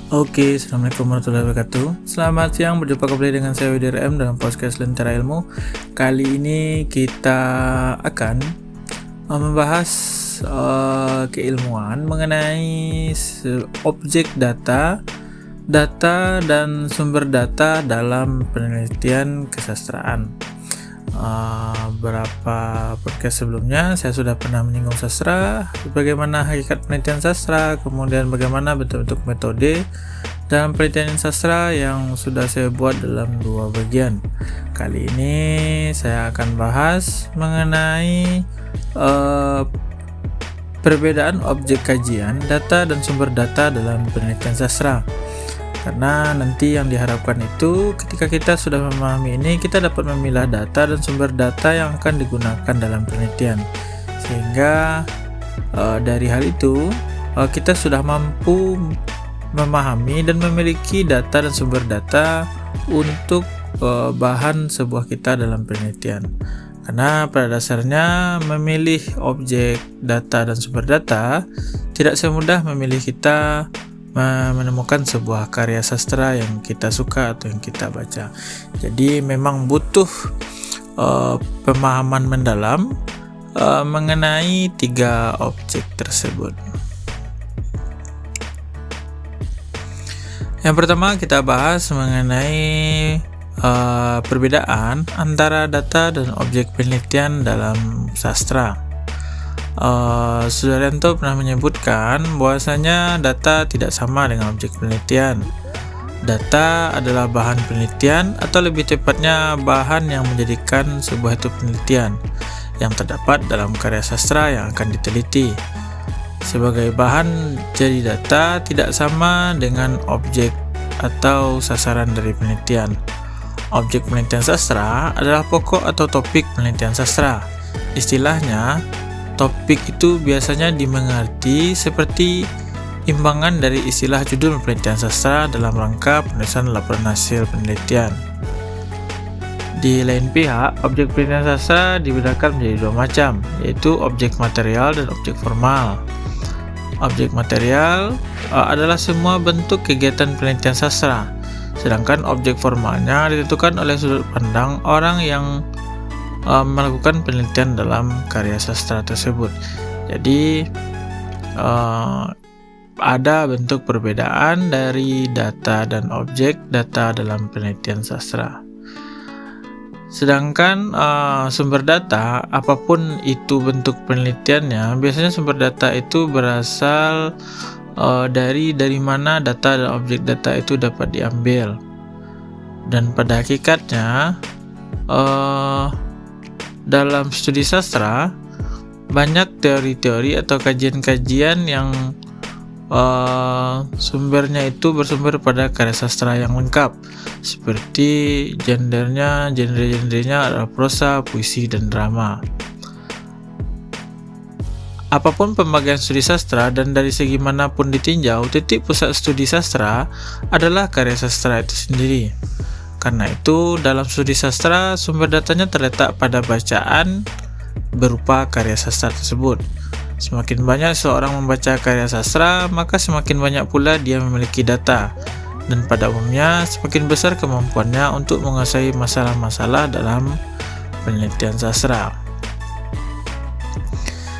Oke, Assalamualaikum warahmatullahi wabarakatuh. Selamat siang, berjumpa kembali dengan saya Widi RM dalam podcast Lentera Ilmu. Kali ini kita akan membahas keilmuan mengenai objek data, dan sumber data dalam penelitian kesastraan. Beberapa podcast sebelumnya saya sudah pernah menyinggung sastra, bagaimana hakikat penelitian sastra, kemudian bagaimana bentuk-bentuk metode dalam penelitian sastra yang sudah saya buat dalam 2 bagian. Kali ini saya akan bahas mengenai perbedaan objek kajian, data dan sumber data dalam penelitian sastra. Karena nanti yang diharapkan itu ketika kita sudah memahami ini, kita dapat memilah data dan sumber data yang akan digunakan dalam penelitian, sehingga dari hal itu kita sudah mampu memahami dan memiliki data dan sumber data untuk bahan sebuah kita dalam penelitian. Karena pada dasarnya memilih objek data dan sumber data tidak semudah memilih kita menemukan sebuah karya sastra yang kita suka atau yang kita baca. Jadi memang butuh pemahaman mendalam mengenai 3 objek tersebut. Yang pertama kita bahas mengenai perbedaan antara data dan objek penelitian dalam sastra. Sudaryanto pernah menyebutkan bahwasanya data tidak sama dengan objek penelitian. Data adalah bahan penelitian, atau lebih tepatnya bahan yang menjadikan sebuah itu penelitian yang terdapat dalam karya sastra yang akan diteliti. Sebagai bahan jadi data tidak sama dengan objek atau sasaran dari penelitian. Objek penelitian sastra adalah pokok atau topik penelitian sastra. Istilahnya, topik itu biasanya dimengerti seperti imbangan dari istilah judul penelitian sastra dalam rangka penulisan laporan hasil penelitian. Di lain pihak, objek penelitian sastra dibedakan menjadi 2 macam, yaitu objek material dan objek formal. Objek material adalah semua bentuk kegiatan penelitian sastra, sedangkan objek formalnya ditentukan oleh sudut pandang orang yang melakukan penelitian dalam karya sastra tersebut. Jadi ada bentuk perbedaan dari data dan objek data dalam penelitian sastra. Sedangkan sumber data, apapun itu bentuk penelitiannya, biasanya sumber data itu berasal dari mana data dan objek data itu dapat diambil. Dan pada hakikatnya dalam studi sastra banyak teori-teori atau kajian-kajian yang sumbernya itu bersumber pada karya sastra yang lengkap, seperti genre-genrenya adalah prosa, puisi, dan drama. Apapun pembagian studi sastra dan dari segi manapun ditinjau, titik pusat studi sastra adalah karya sastra itu sendiri. Karena itu, dalam studi sastra, sumber datanya terletak pada bacaan berupa karya sastra tersebut. Semakin banyak seorang membaca karya sastra, maka semakin banyak pula dia memiliki data. Dan pada umumnya, semakin besar kemampuannya untuk menguasai masalah-masalah dalam penelitian sastra.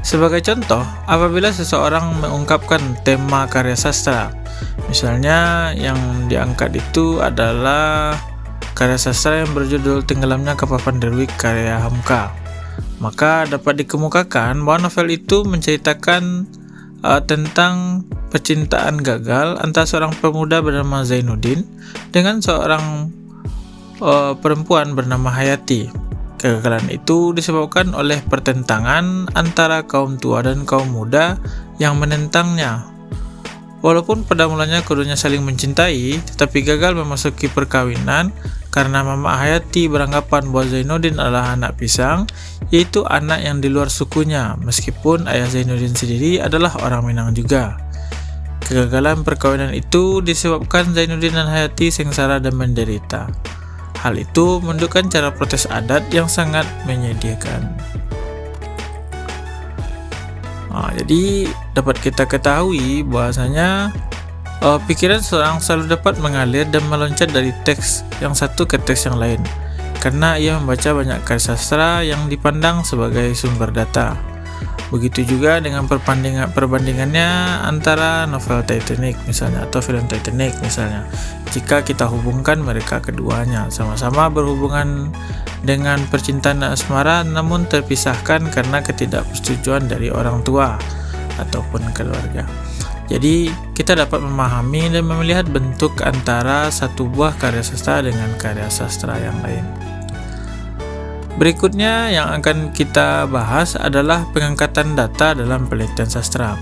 Sebagai contoh, apabila seseorang mengungkapkan tema karya sastra, misalnya yang diangkat itu adalah karya sastra yang berjudul Tenggelamnya Kapal Van der Wijk karya Hamka, maka dapat dikemukakan bahwa novel itu menceritakan tentang percintaan gagal antara seorang pemuda bernama Zainuddin dengan seorang perempuan bernama Hayati. Kegagalan itu disebabkan oleh pertentangan antara kaum tua dan kaum muda yang menentangnya. Walaupun pada mulanya keduanya saling mencintai, tetapi gagal memasuki perkawinan karena Mama Hayati beranggapan bahwa Zainuddin adalah anak pisang, yaitu anak yang di luar sukunya, meskipun ayah Zainuddin sendiri adalah orang Minang juga. Kegagalan perkawinan itu disebabkan Zainuddin dan Hayati sengsara dan menderita. Hal itu menunjukkan cara protes adat yang sangat menyedihkan. Jadi dapat kita ketahui bahwasanya Pikiran seseorang selalu dapat mengalir dan meloncat dari teks yang satu ke teks yang lain, karena ia membaca banyak karya sastra yang dipandang sebagai sumber data. Begitu juga dengan perbandingannya antara novel Titanic misalnya atau film Titanic misalnya. Jika kita hubungkan mereka keduanya, sama-sama berhubungan dengan percintaan dan asmara, namun terpisahkan karena ketidakpersetujuan dari orang tua ataupun keluarga. Jadi kita dapat memahami dan melihat bentuk antara satu buah karya sastra dengan karya sastra yang lain. Berikutnya yang akan kita bahas adalah pengangkatan data dalam penelitian sastra.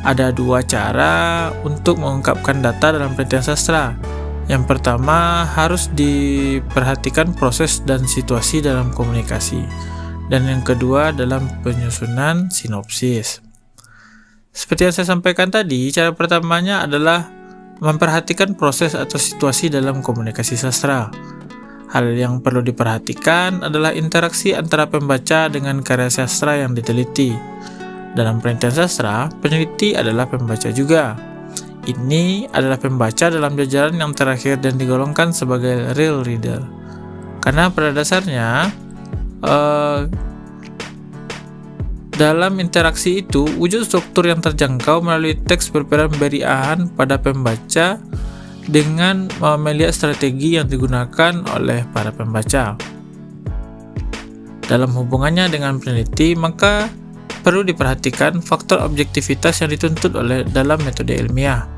Ada dua cara untuk mengungkapkan data dalam penelitian sastra. Yang pertama, harus diperhatikan proses dan situasi dalam komunikasi. Dan yang kedua, dalam penyusunan sinopsis. Seperti yang saya sampaikan tadi, cara pertamanya adalah memperhatikan proses atau situasi dalam komunikasi sastra. Hal yang perlu diperhatikan adalah interaksi antara pembaca dengan karya sastra yang diteliti. Dalam penelitian sastra, peneliti adalah pembaca juga. Ini adalah pembaca dalam jajaran yang terakhir dan digolongkan sebagai real reader. Karena pada dasarnya, dalam interaksi itu, wujud struktur yang terjangkau melalui teks berperan memberi arahan pada pembaca dengan melihat strategi yang digunakan oleh para pembaca. Dalam hubungannya dengan peneliti, maka perlu diperhatikan faktor objektivitas yang dituntut oleh dalam metode ilmiah.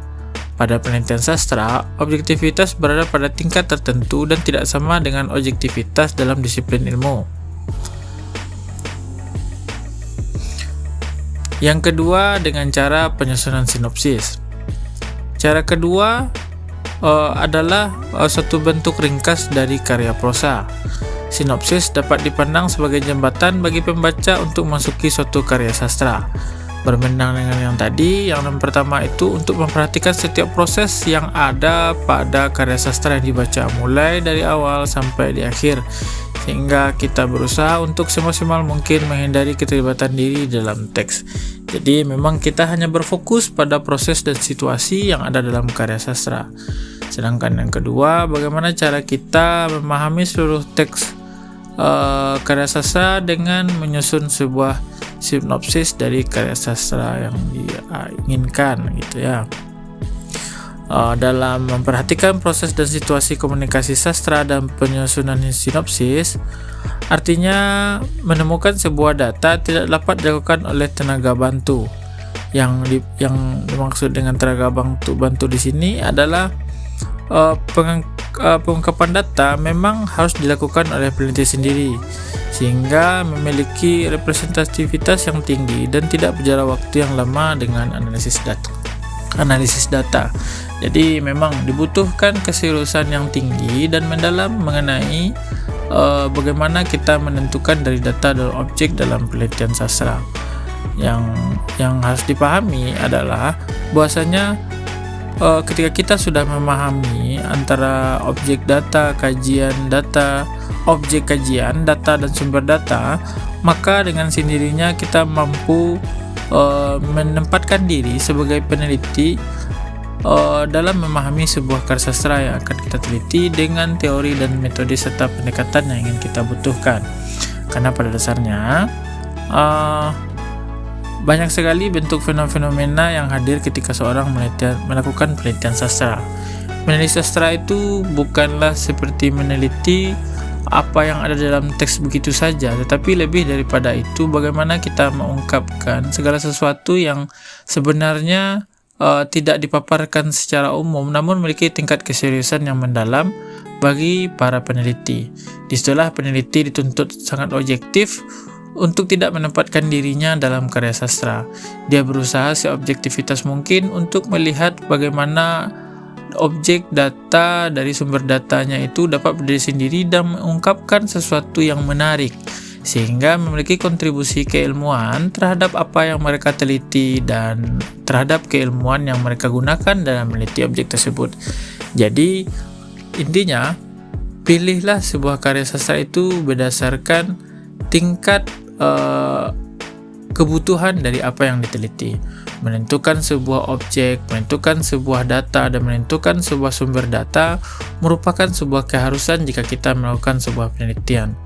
Pada penelitian sastra, objektivitas berada pada tingkat tertentu dan tidak sama dengan objektivitas dalam disiplin ilmu. Yang kedua, dengan cara penyusunan sinopsis. Cara kedua adalah suatu bentuk ringkas dari karya prosa. Sinopsis dapat dipandang sebagai jembatan bagi pembaca untuk memasuki suatu karya sastra. Berbanding dengan yang tadi, yang pertama itu untuk memperhatikan setiap proses yang ada pada karya sastra yang dibaca mulai dari awal sampai di akhir, sehingga kita berusaha untuk semaksimal mungkin menghindari keterlibatan diri dalam teks. Jadi memang kita hanya berfokus pada proses dan situasi yang ada dalam karya sastra. Sedangkan yang kedua, bagaimana cara kita memahami seluruh teks karya sastra dengan menyusun sebuah sinopsis dari karya sastra yang diinginkan gitu ya. Dalam memperhatikan proses dan situasi komunikasi sastra dan penyusunan sinopsis, artinya menemukan sebuah data tidak dapat dilakukan oleh tenaga bantu. Yang dimaksud dengan tenaga bantu di sini adalah pengungkapan data memang harus dilakukan oleh peneliti sendiri, sehingga memiliki representativitas yang tinggi dan tidak berjarak waktu yang lama dengan analisis data. Jadi memang dibutuhkan keseriusan yang tinggi dan mendalam mengenai bagaimana kita menentukan dari data dan objek dalam penelitian sastra. Yang harus dipahami adalah bahwasanya ketika kita sudah memahami antara objek data, kajian data, objek kajian data dan sumber data, maka dengan sendirinya kita mampu menempatkan diri sebagai peneliti dalam memahami sebuah karya sastra yang akan kita teliti dengan teori dan metode serta pendekatan yang ingin kita butuhkan. Karena pada dasarnya banyak sekali bentuk fenomena yang hadir ketika seorang melakukan penelitian sastra. Meneliti sastra itu bukanlah seperti meneliti apa yang ada dalam teks begitu saja, tetapi lebih daripada itu bagaimana kita mengungkapkan segala sesuatu yang sebenarnya tidak dipaparkan secara umum, namun memiliki tingkat keseriusan yang mendalam bagi para peneliti. Disitulah peneliti dituntut sangat objektif untuk tidak menempatkan dirinya dalam karya sastra. Dia berusaha seobjektivitas mungkin untuk melihat bagaimana objek data dari sumber datanya itu dapat berdiri sendiri dan mengungkapkan sesuatu yang menarik, sehingga memiliki kontribusi keilmuan terhadap apa yang mereka teliti dan terhadap keilmuan yang mereka gunakan dalam meneliti objek tersebut. Jadi intinya, pilihlah sebuah karya sastra itu berdasarkan tingkat kebutuhan dari apa yang diteliti. menentukan sebuah objek, menentukan sebuah data, dan menentukan sebuah sumber data merupakan sebuah keharusan jika kita melakukan sebuah penelitian.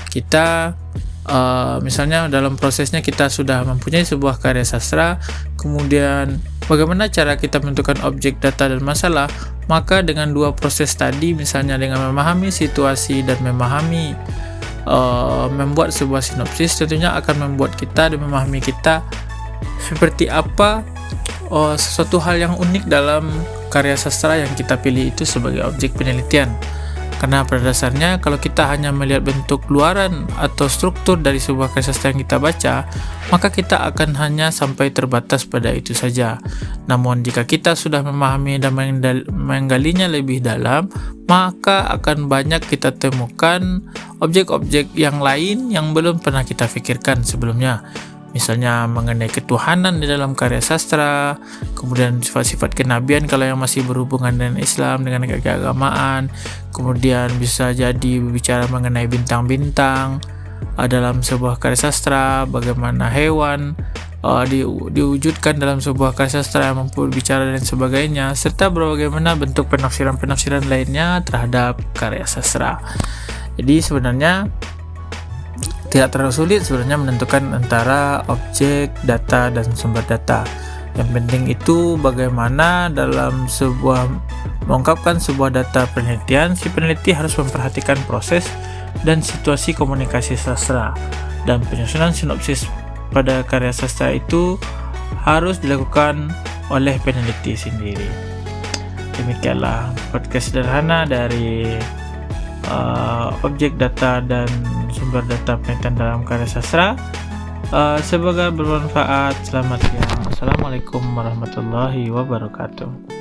Kita misalnya dalam prosesnya kita sudah mempunyai sebuah karya sastra, kemudian bagaimana cara kita menentukan objek, data, dan masalah, maka dengan dua proses tadi, misalnya dengan memahami situasi dan memahami membuat sebuah sinopsis, tentunya akan membuat kita dan memahami kita seperti apa sesuatu hal yang unik dalam karya sastra yang kita pilih itu sebagai objek penelitian. Karena pada dasarnya kalau kita hanya melihat bentuk luaran atau struktur dari sebuah karya sastra yang kita baca, maka kita akan hanya sampai terbatas pada itu saja. Namun jika kita sudah memahami dan menggalinya lebih dalam, maka akan banyak kita temukan objek-objek yang lain yang belum pernah kita pikirkan sebelumnya. Misalnya mengenai ketuhanan di dalam karya sastra, kemudian sifat-sifat kenabian kalau yang masih berhubungan dengan Islam, dengan keagamaan, kemudian bisa jadi berbicara mengenai bintang-bintang dalam sebuah karya sastra, bagaimana hewan diwujudkan dalam sebuah karya sastra yang mampu berbicara dan sebagainya, serta bagaimana bentuk penafsiran-penafsiran lainnya terhadap karya sastra. Jadi sebenarnya tidak terlalu sulit sebenarnya menentukan antara objek, data, dan sumber data. Yang penting itu bagaimana dalam mengungkapkan sebuah data penelitian, si peneliti harus memperhatikan proses dan situasi komunikasi sastra, dan penyusunan sinopsis pada karya sastra itu harus dilakukan oleh peneliti sendiri. Demikianlah podcast sederhana dari objek, data, dan sumber data penelitian dalam karya sastra. Semoga bermanfaat. Selamat siang. Assalamualaikum warahmatullahi wabarakatuh.